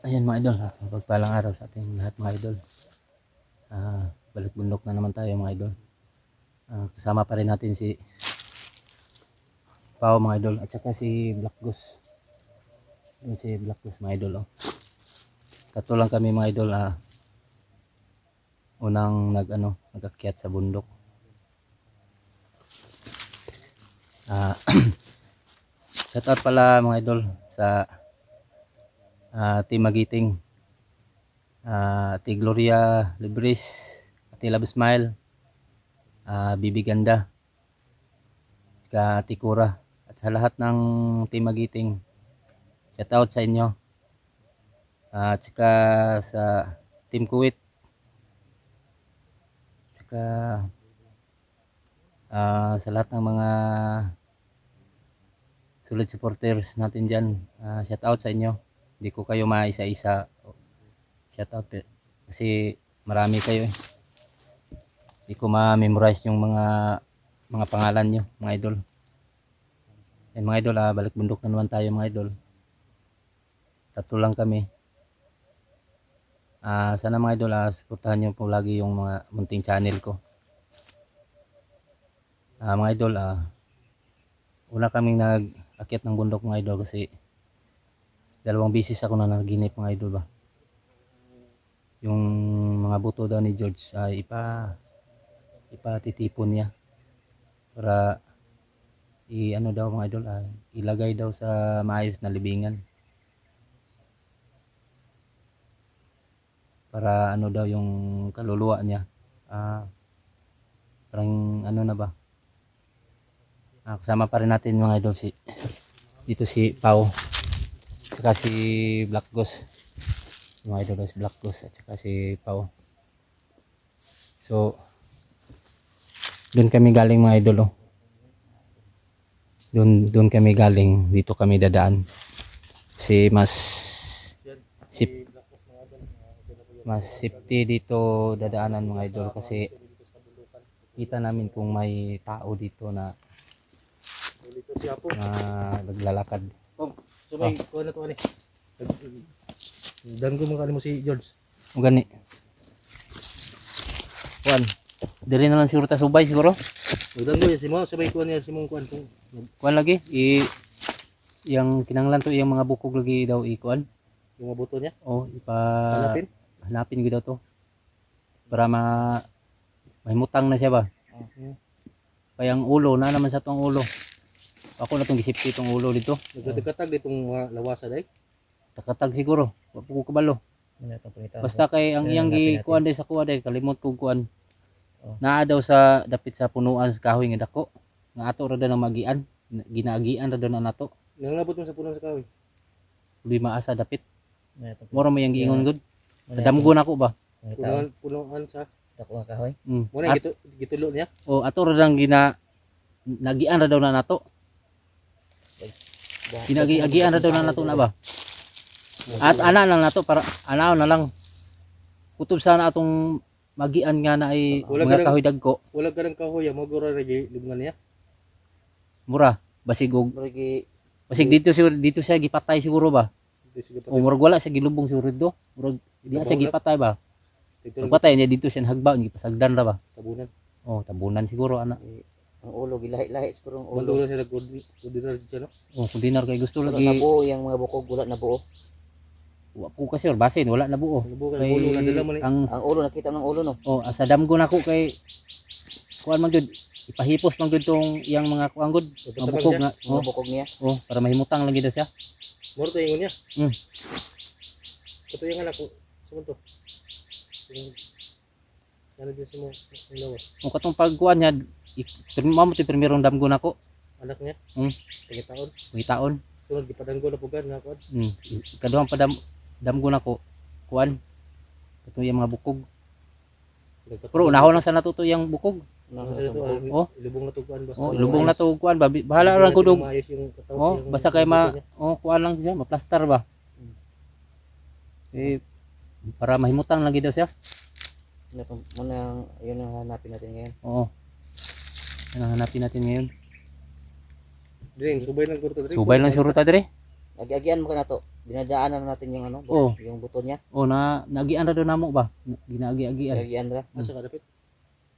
Ayan mga idol, mapagpalang araw sa ating lahat mga idol. Balik bundok na naman tayo mga idol. Kasama pa rin natin si Pao mga idol at saka si Black Goose. Yun si Black Goose mga idol. Katulang kami mga idol, unang nag-akyat sa bundok. Shout out pala mga idol sa Team Magiting, Ate Gloria Libris, Ate Love Smile, Bibi Ganda, Ate Kura, at sa lahat ng Team Magiting, shout out sa inyo. At saka sa Team Kuwait, saka sa lahat ng mga solid supporters natin dyan, shout out sa inyo. Hindi ko kayo maisa-isa shout out kasi marami kayo eh. Hindi ko ma-memorize yung mga pangalan nyo mga idol. And mga idol, balik bundok na naman tayo mga idol. Tatlo lang kami. Sana mga idol, suportahan nyo po lagi yung mga munting channel ko. Mga idol, una kaming nag-akyat ng bundok mga idol kasi 2 bisis ako na naginip mga idol ba. Yung mga buto daw ni George ay ipatitipon niya para daw mga idol, ilagay daw sa maayos na libingan para daw yung kaluluwa niya, parang na ba. Kasama pa rin natin mga idol dito si Pao saka si Black Goose, mga idol, si Black Goose at saka si Pao. So doon kami galing mga idol. Doon kami galing, dito kami dadaan. Mas safety dito dadaanan mga idol kasi kita namin kung may tao dito na naglalakad. So may kuha na to ani. Danggo mo kani mo si George. O gani. Kuan. Diri na lang siguro ta subay siguro. Danggo ya si mo sabay kuha niya si mong kuan kung Kuan lagi yang kinanglan to yung mga bukog lagi daw ikuan. yung mabuto niya. O Hanapin. Hanapin ko daw to. Para mahimutang na siya ba. Kaya ang ulo na naman sa tong ulo. Ako na tong gisipti tong ulo dito. Nagkatag ditong mga lawasa day. Takatag siguro. Wa ko kabalo. Basta kay ang iyang gikuan day sa kuha day kalimot ko kuan. Naa daw sa dapit sa punuan sa kahoy nga dako. Nga ato ra daw nang magian. Ginaagian ra daw na nato. Nang nabot mo sa puno sa kahoy. Di maasa dapit. Moro mo yang giingon gud. Damgo na ko ba. Punuan sa dako nga kahoy. mo na gitulo niya. O ato ra dang nagian ra daw na nato. Agian ra daw na nato na ba. At ana lang nato para anaw na lang. Kutob sana atong magian nga na ay mga kahoy dagko. Wala ka ng kahoy mo gura na libngan niya. Mura basig dito siya gipatay siguro ba. O murag wala siya gilubong siguro dito. Murag di siya gipatay ba. Pagpatay niya dito siya hagba gipasagdan ra ba. Tabunan. Tabunan siguro ana. Ang ulo gilahi-lahi siguro ang ulo. Mandula sila kudinar diyan no. Kung dinar kay gusto Wala lagi. nabuo yung mga bukog wala nabuo. Wa ko kasi basin wala na buo. Nabukan ulo na dala mo ni. Ang Ang ulo nakita ng ulo no. sa damgo nako kay kuan man gud ipahipos man gud tong iyang mga kuan gud mga bukog nga. Mga bukog niya. Para mahimutang lang gid siya. Moro to ingon niya. Ito yung anak ko. Saan to? Ano din si mo lawas? Kung katong pagkuan niya mo ti primerong damgo nako. Anak niya? Tingin taon? May taon. Sunod gipadanggo na pugad nga kuan. Kaduhang pa damgo nako kuan. Katong iyang mga bukog. Pero unahon lang sa natuto yang bukog. Lubong na to kuan basta. Lubong na to kuan ba. Bahala lang ko dog. Basta kay kuan lang siya, maplastar ba. Para mahimutang lang gid daw siya. Muna yun ang hanapin natin ngayon. Yan ang hanapin natin ngayon. Dring, subay lang kurta dring. Subay lang siguro ta dire. Agi-agian mo ka na to. Dinadaanan na natin yung ano, Oo. yung buto niya. O na nagian ra do namo ba? Ginaagi-agian. Agi-agian ra. Asa ka dapit?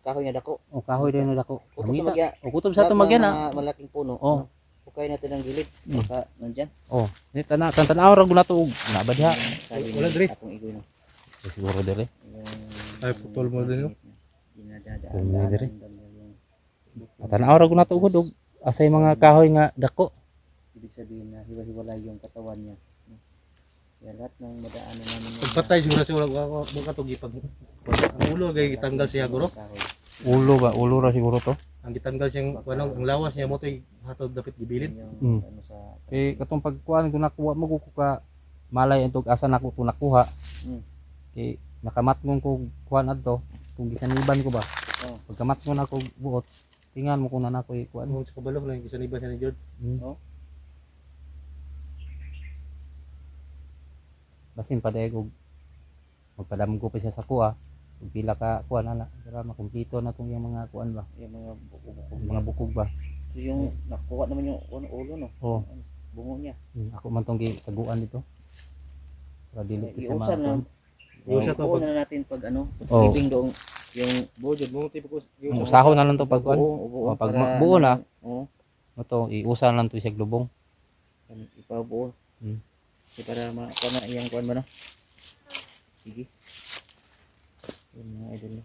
Kahoy na dako. O kahoy din na dako. Kutob sa Amita. magya. O kutob sa to magyan ha. Mga malaking puno. Oo. Ano? Hukay natin ang gilid. Mm. Baka nandyan. O, ni tanaw ra gud nato na ba diha? Sabi Wala, ni Dre. akong igoy no. Siguro dire. Ay, putol mo din, no? Putol mo din, Dre. Dinadaan. Tanaw ra gud nato gud og asay mga kahoy nga dako. Ibig sabihin na hiwa-hiwalay yung katawan niya. Kaya lahat ng madaanan namin yung Pagpatay siguro siya wala ka to gipag. Ang ulo gay gitanggal siya guro. kahoy. Ulo ba? Ulo ra siguro to. Ang gitanggal siyang ano, ang lawas niya mo toy hatod dapit gibilid. Yung ano sa Eh katong pagkuan kung nakuha mo ko ka malay entog asa nako ko nakuha. Mm. Kay nakamatngon ko kuan adto kung gisaniban ko ba. Oh. Pagkamatngon ako buot tingan mo kung na nako kuan. Ano sa kabalo lang gisan iba siya ni George. Oh. Basin pa dayeg og magpadam ko pa siya sa kuha. Kung pila ka kuan ana para makumpleto na tong yung mga kuan ba. Yung mga buko-buko. Mga bukog ba. So yung nakuha naman yung ulo no. Oh. Bungo niya. Ako man tong gitaguan dito. Para dili ko siya Iusan na. Iusan to Buo pag na natin pag ano, Oh. sleeping doong yung budget mo tipo ko. Usahon na lang to pag kuan. buo, Pag para buo na. Oo. Mo to iusan lang to siya lubong. Ipabuo. Hmm. So para makuha na iyang kuan ba no? Sige. Yun mga idol no.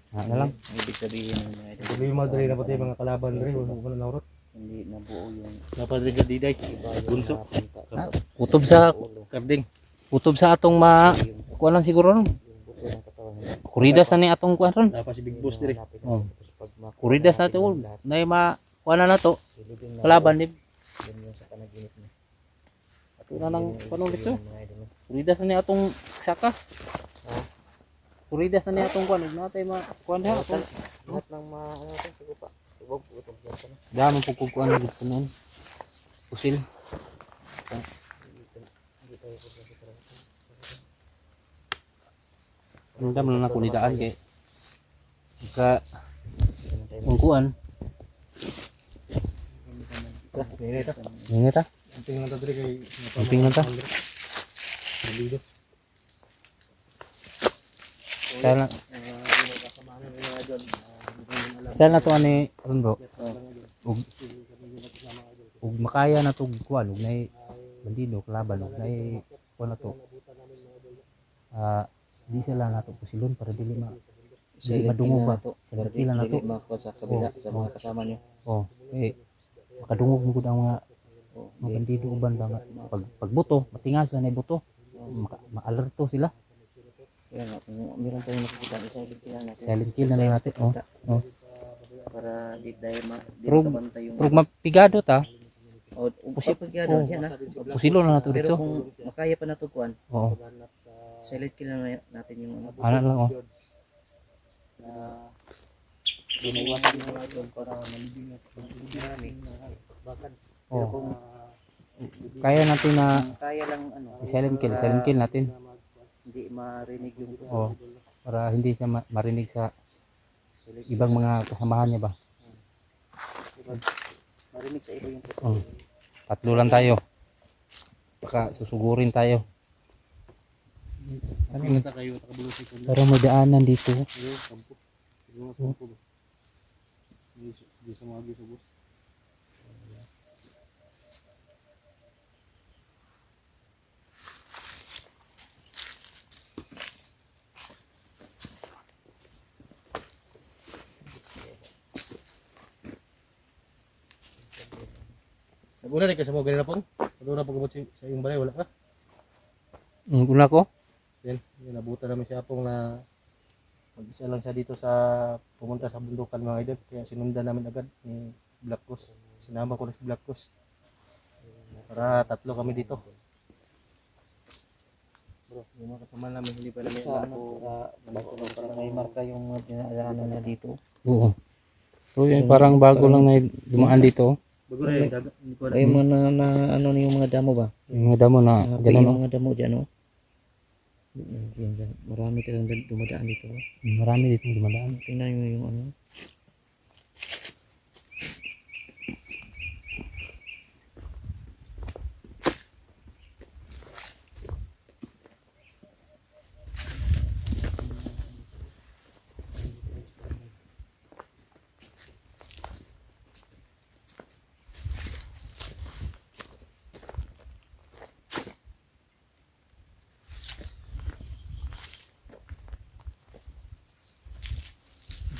Na lang. Ang ibig sabihin ng mga idol. Problema dre na pati mga kalaban dre wala na urot. Hindi nabuo yung Napadre sa diday. iba yung Bunso. napunta. Kutob sa Ulo. Karding. kutob sa atong ma Yung kuan lang siguro ron. buto ng katawan niya. Kuridas na ni atong kuan ron. Dapat si Big Boss dire. Oh. Kuridas na to. Nay ma kuan na to. Kalaban ni Yun yung sa panaginip niya. ato na nang kuan ulit to. Yung mga idol no. Kuridas na ni atong saka. Kuridas na ni atong kuan ug natay ma kuan ha. Lahat ng mga ano to siguro pa. Ibog utog yan pa no. Damo pug kuan gud kunon. Pusil. Ang damo na ako nidaan kay ka ungkuan. Ini ta. Ini ta. Penting lang ta dre kay Penting lang ta. Dalido. Kaya na to ani ron bro. Ug makaya na to kuan ug nay bandido kalaban ug nay kuan na to. Di sila nato pusilon para dili madungog ba. Silent Silent na to. Makuha sa kabila sa mga kasama niyo. Oh, makadungog mo gud ang mga Oh, mga bandido uban ba nga pag buto, matingas na buto. Maalerto sila. Yan nga, kung meron tayong nakikita, isa-silent kill lang natin. Silent kill na lang natin. Oh. Oh. Para di dahil di Pero- makabantay yung... Pero mapigado ta, O, pagkagado, yan ha. pusilo na nato Pero dito. kung makaya pa natukuan, Oo. silent kill lang natin yung ano. Ano lang oh. Na ginaiwasan yung mga doon para malibing at malibing namin. Bakad. Pero Oh. kung Kaya natin na kaya lang ano, silent kill natin. hindi marinig yung Oh. Para hindi siya marinig sa ibang mga kasamahan niya ba. marinig sa iba yung Oh. Tatlo lang tayo. Baka susugurin tayo. Ano ta kayo takabulosi ko. Para may daanan dito. Yo, kampo. Yo, kampo. Di sumagi sa bus. Naguna rin ka sa mga ganina pong? Naguna pag sa iyong balay, wala ka? Una ko. Yan, nabutan namin siya pong na mag-isa lang siya dito sa pumunta sa bundukan mga idol. Kaya sinundan namin agad ni Black Cross. Sinama ko na si Black Cross. Para tatlo kami dito. Bro, yung mga kasama namin hindi pa namin alam po. para may marka yung dinadaanan na dito. Oo. So yun, parang bago lang na dumaan dito. Bago na yung dagat. Hindi ko alam. Ay mga na ano yung mga damo ba? Yung mga damo na Yung gano'n. No? mga damo dyan oh. Yan, yan. Marami talagang dumadaan dito. Oh. Marami dito dumadaan. Tingnan nyo yung ano.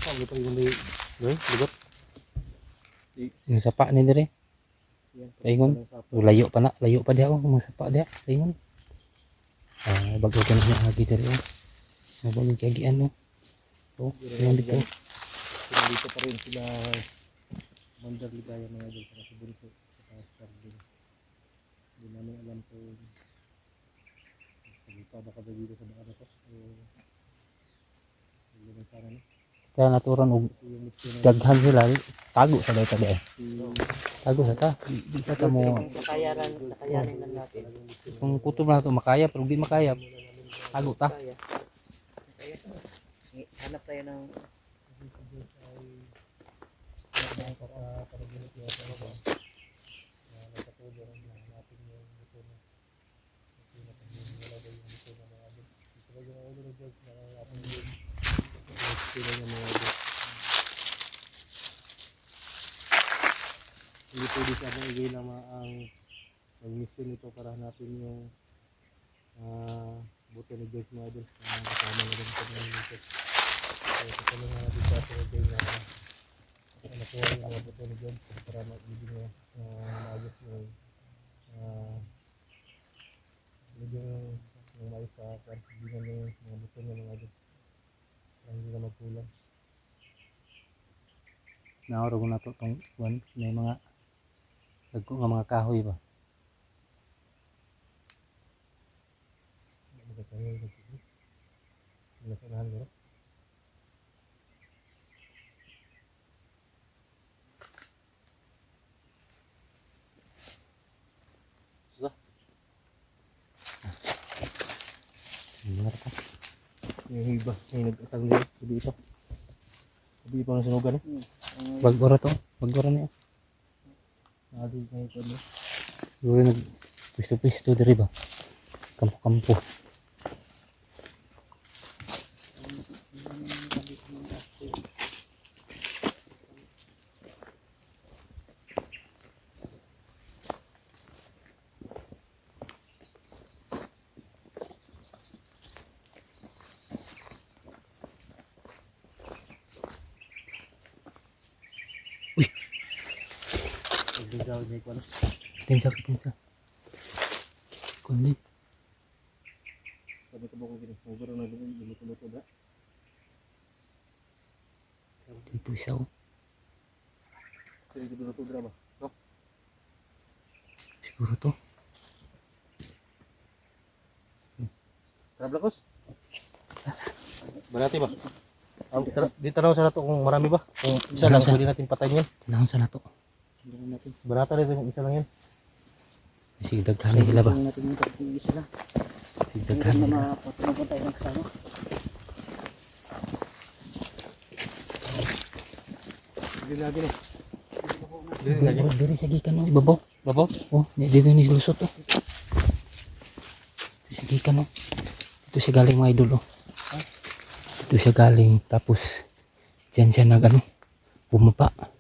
Ano pa yung may lugot? Yung sapa ni dire. Yan. Paingon. Layo pa dia oh, mga sapa dia. Paingon. Bago ka na agi dire oh. Nabalik agi ano. Oh, yan dito. Dito pa rin sila Mandar Ligaya mga idol para sa bunso sa Sardin. Hindi namin alam kung pa baka ba dito sa baka na to. Hindi naman sana no. Kaya naturon og Yung mixture na daghan sila. Tago sa dayta eh. Tago sa ta. Di sa ta mo Nakayanin lang natin. kung kutob na to makaya pero di makaya. Tago ta. Kaya. Hanap tayo ng hindi pwede sa ating igay na ang mission ito para hanapin yung buto ni George mga idol kasama na rin ito ng mission. So kasama nga natin sa ating igay na nakuha yung mga buto ni George para magbigay niya maayos yung bigyan ng maayos sa bigyan ng mga buto niya mga idol para hindi na magkulang. Naoro ko na to tong one may mga dagko nga mga kahoy ba. Magkakaroon ng sisi. Nasanahan ko. Sudah. Ano ta? Yung iba, yung nag-atang nila. Sabi ito. Sabi pa ng sunugan. Bagora to. Bagora niya. Nadi na ito. Yo nag pisto diri ba. Kampo-kampo. Nagbigaw niya ito. Kinsa. Kundi Sabi ko ba kung gini. Magaro na lumito-luto na. dito siya oh. Sabi ko luto na ba? No? Siguro to. Trabla kos? Barati ba? Di tanaw sa nato kung marami ba? Kung isa lang pwede natin patayin yan. Tinahon sa nato. Barata rin yung isa lang yan. Sige daghan nila ba. natin yung isa lang. Sige Hindi daghan na nila. mapatunapan tayo ng kasama. Hindi lagi no. Hindi lagi. Diri sa gikan oh ibabaw. Babaw? Oh, dito ni lusot oh. Dito sa gikan oh. Dito siya galing mga idol oh. Dito siya galing tapos diyan siya nag ano bumaba.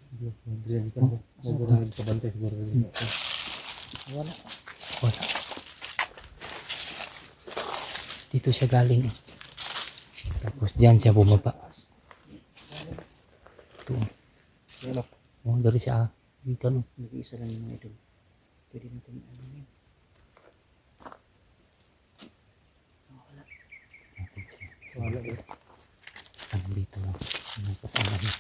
Diyan ka mo. Magaro na sa bantay siguro. Wala. Wala. Dito siya galing. Tapos diyan siya bumaba. Ito. Ano? Oh, dari siya. Dito no. Nag-iisa lang yung mga idol. Pwede natin ano yun. Wala. Natin siya. Wala eh. Ano dito no. Ano kasama niya.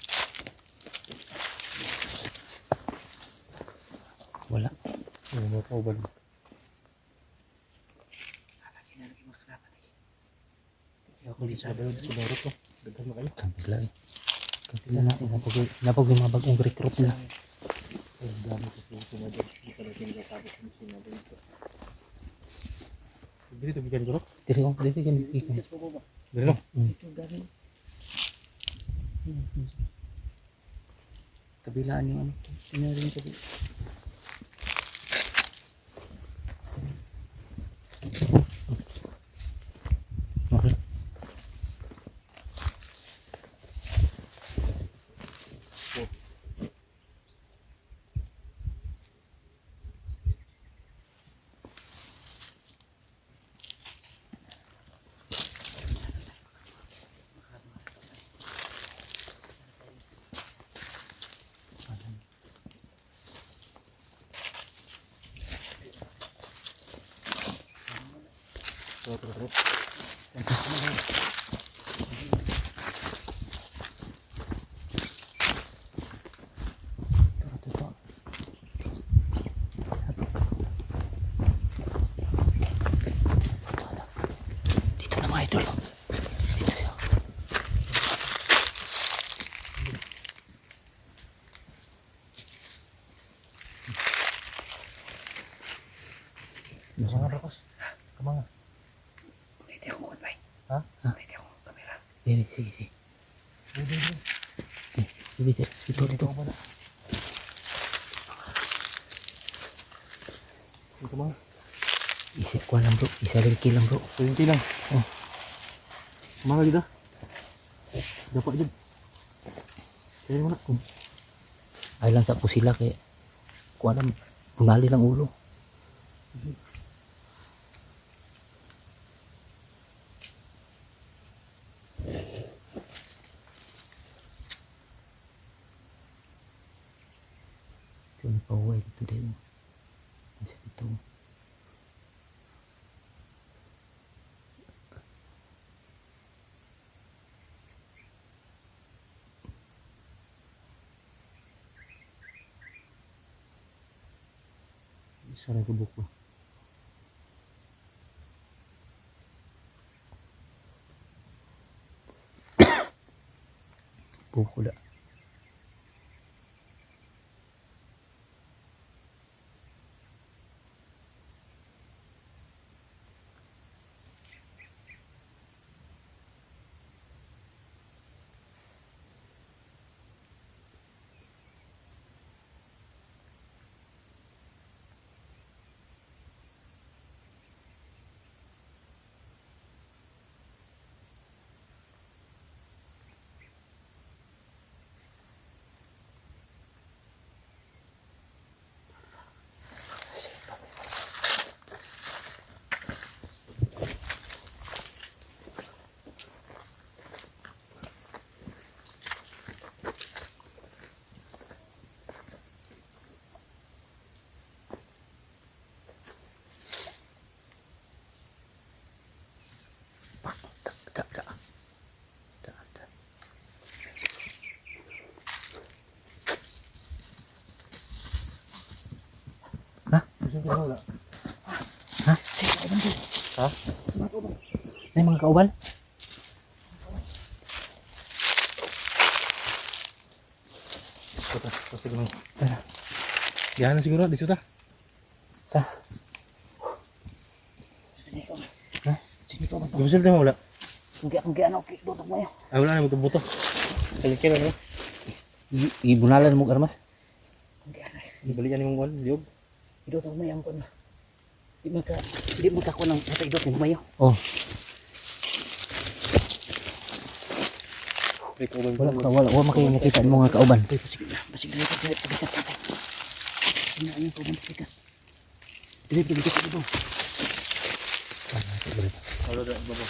Wala. Ano mo pa ba? Kinalagi makrapan lagi. Ako di sa daw siguro to. Daghan mo kayo. Kabila eh. Kabila na. Napag yung mga bagong recruit na. Ang dami ko sa sumado. Hindi pa natin natapos yung sumado dito. Dito bigan ko. Diri oh. Diri kan. Yes po ba? Dito. Ito galing. Kabilaan yung ano. Sinarin ko dito. Okay. Terus. Dito na mga idol. Dito siya. Kamanga Brakos. Kamanga. Pwede akong kunbay. Ha? Pwede akong kamera. Sige, sige, sige. Sige, dito, dito. Kamanga. Isip ko lang bro. Isa rin lang bro. 20 lang. Oh. Kamanga gitu. Dapat jud. Kaya mo na. Ay lang sa pusila kay kuha lang. Bunali lang ulo. Ito yung pauwi dito din. Nasa dito. Isa na kubok ko. Bukula. Gusto ko wala. Ha? Sige, kauban ko. Ha? Ay, mga kauban? Ito ta. Kasi mo. Yan siguro dito ta. Ta. Ha? Sini ko ba? Gusto mo wala. Kung ano, doon mo yun. Ah, wala na magkabuto. Kalikin na. Ibunalan mo armas. Kung ano, Balian ni mong liog. doon mo yan ko na. Di mo ka ko ng patay doon mo yun. Oh, Ikaw wala makikita mo nga kauban. Sige na, basig na ito. Sige na, ayun ko mong tikas. Dilit ka ito. Halo dah babo.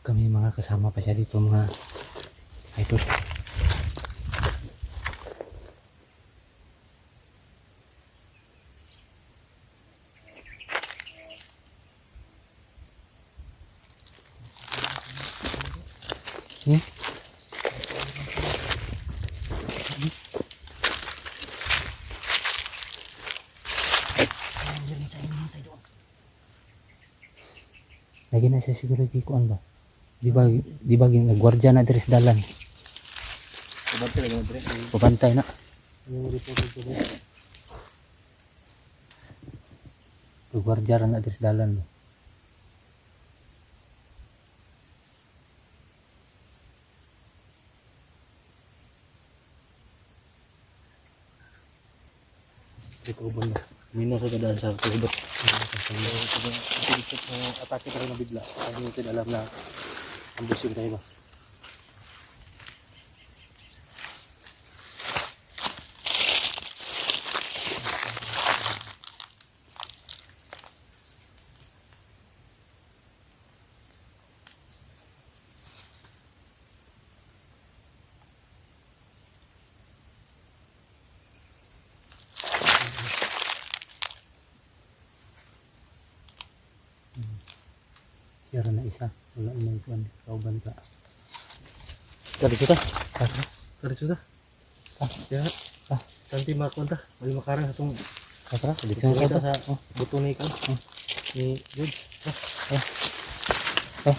Kami mga kasama pa siya dito mga idol. Hmm? Lagi na siya siguro di ko ba? Di ba nagwardya na diri sa dalan. Sabante lagi mo dire. Pabantay na. Yung report ko dire. Nagwardya ra na diri sa dalan. Ikaw ba na? Minus sa daan sa kulibot. Atake pa rin na bigla. Hindi natin alam na ambusyon tayo ba. Pero na isa. Wala may kuan. Kauban ka. Kali kita. Kali sudah. Ya. Tanti makunta. May makarang atong Tara, dito na kita kita. sa buto ni kan. Ni Jud. Eh,